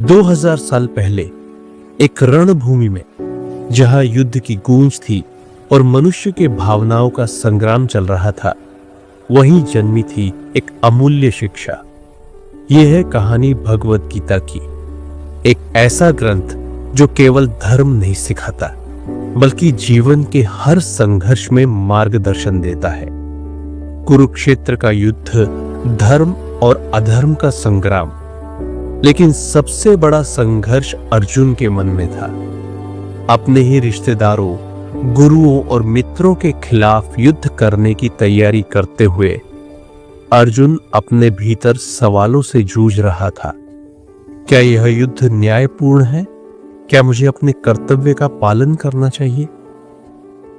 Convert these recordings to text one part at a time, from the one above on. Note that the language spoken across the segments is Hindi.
2000 साल पहले एक रणभूमि में, जहां युद्ध की गूंज थी और मनुष्य के भावनाओं का संग्राम चल रहा था, वहीं जन्मी थी एक अमूल्य शिक्षा। यह है कहानी भगवद गीता की, एक ऐसा ग्रंथ जो केवल धर्म नहीं सिखाता, बल्कि जीवन के हर संघर्ष में मार्गदर्शन देता है। कुरुक्षेत्र का युद्ध धर्म और अधर्म का संग्राम, लेकिन सबसे बड़ा संघर्ष अर्जुन के मन में था। अपने ही रिश्तेदारों, गुरुओं और मित्रों के खिलाफ युद्ध करने की तैयारी करते हुए अर्जुन अपने भीतर सवालों से जूझ रहा था। क्या यह युद्ध न्यायपूर्ण है? क्या मुझे अपने कर्तव्य का पालन करना चाहिए?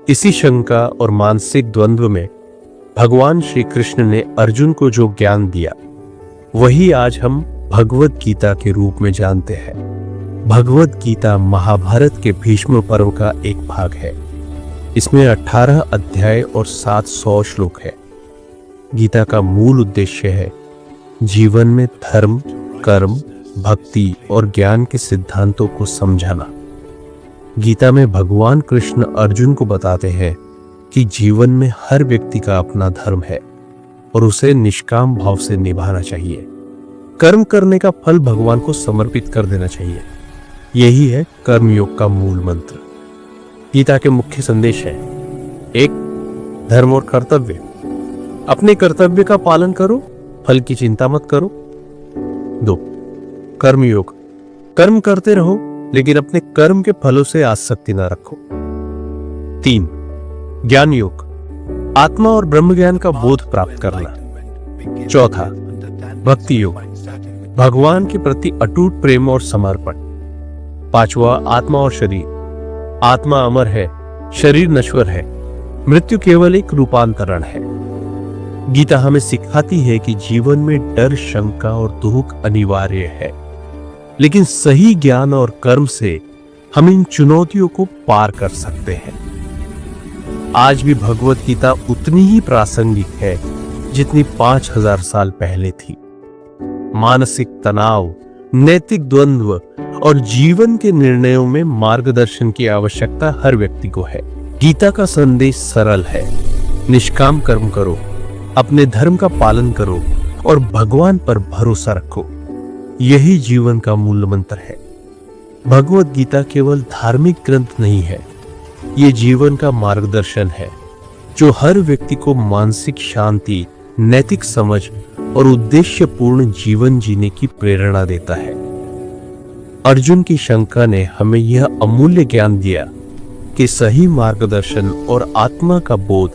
इसी शंका और मानसिक द्वंद्व में भगवान श्री कृष्ण ने अर्जुन को जो ज्ञान दिया, वही आज हम भगवद गीता के रूप में जानते हैं। भगवद गीता महाभारत के भीष्म पर्व का एक भाग है। इसमें 18 अध्याय और 700 श्लोक है। गीता का मूल उद्देश्य है जीवन में धर्म, कर्म, भक्ति और ज्ञान के सिद्धांतों को समझाना। गीता में भगवान कृष्ण अर्जुन को बताते हैं कि जीवन में हर व्यक्ति का अपना धर्म है और उसे निष्काम भाव से निभाना चाहिए। कर्म करने का फल भगवान को समर्पित कर देना चाहिए। यही है कर्मयोग का मूल मंत्र। गीता के मुख्य संदेश है: 1. धर्म और कर्तव्य। अपने कर्तव्य का पालन करो, फल की चिंता मत करो। 2. कर्मयोग। कर्म करते रहो, लेकिन अपने कर्म के फलों से आसक्ति न रखो। 3. ज्ञान योग। आत्मा और ब्रह्म ज्ञान का बोध प्राप्त करना। 4. भक्ति योग। भगवान के प्रति अटूट प्रेम और समर्पण। 5. आत्मा और शरीर। आत्मा अमर है, शरीर नश्वर है, मृत्यु केवल एक रूपांतरण है। गीता हमें सिखाती है कि जीवन में डर, शंका और दुख अनिवार्य है, लेकिन सही ज्ञान और कर्म से हम इन चुनौतियों को पार कर सकते हैं। आज भी भगवद गीता उतनी ही प्रासंगिक है जितनी 5000 साल पहले थी। मानसिक तनाव, नैतिक द्वंद्व और जीवन के निर्णयों में मार्गदर्शन की आवश्यकता हर व्यक्ति को है। गीता का संदेश सरल है: निष्काम कर्म करो, अपने धर्म का पालन करो और भगवान पर भरोसा रखो। यही जीवन का मूल मंत्र है। भगवद गीता केवल धार्मिक ग्रंथ नहीं है, ये जीवन का मार्गदर्शन है जो हर व्यक्ति को मानसिक शांति, नैतिक समझ और उद्देश्यपूर्ण जीवन जीने की प्रेरणा देता है। अर्जुन की शंका ने हमें यह अमूल्य ज्ञान दिया कि सही मार्गदर्शन और आत्मा का बोध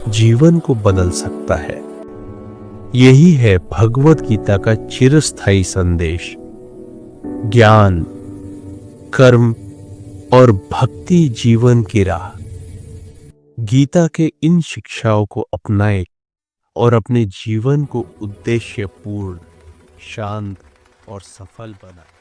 जीवन को बदल सकता है। यही है भगवद गीता का चिरस्थायी संदेश। ज्ञान, कर्म और भक्ति जीवन की राह। गीता के इन शिक्षाओं को अपनाएं और अपने जीवन को उद्देश्यपूर्ण, शांत और सफल बनाएं।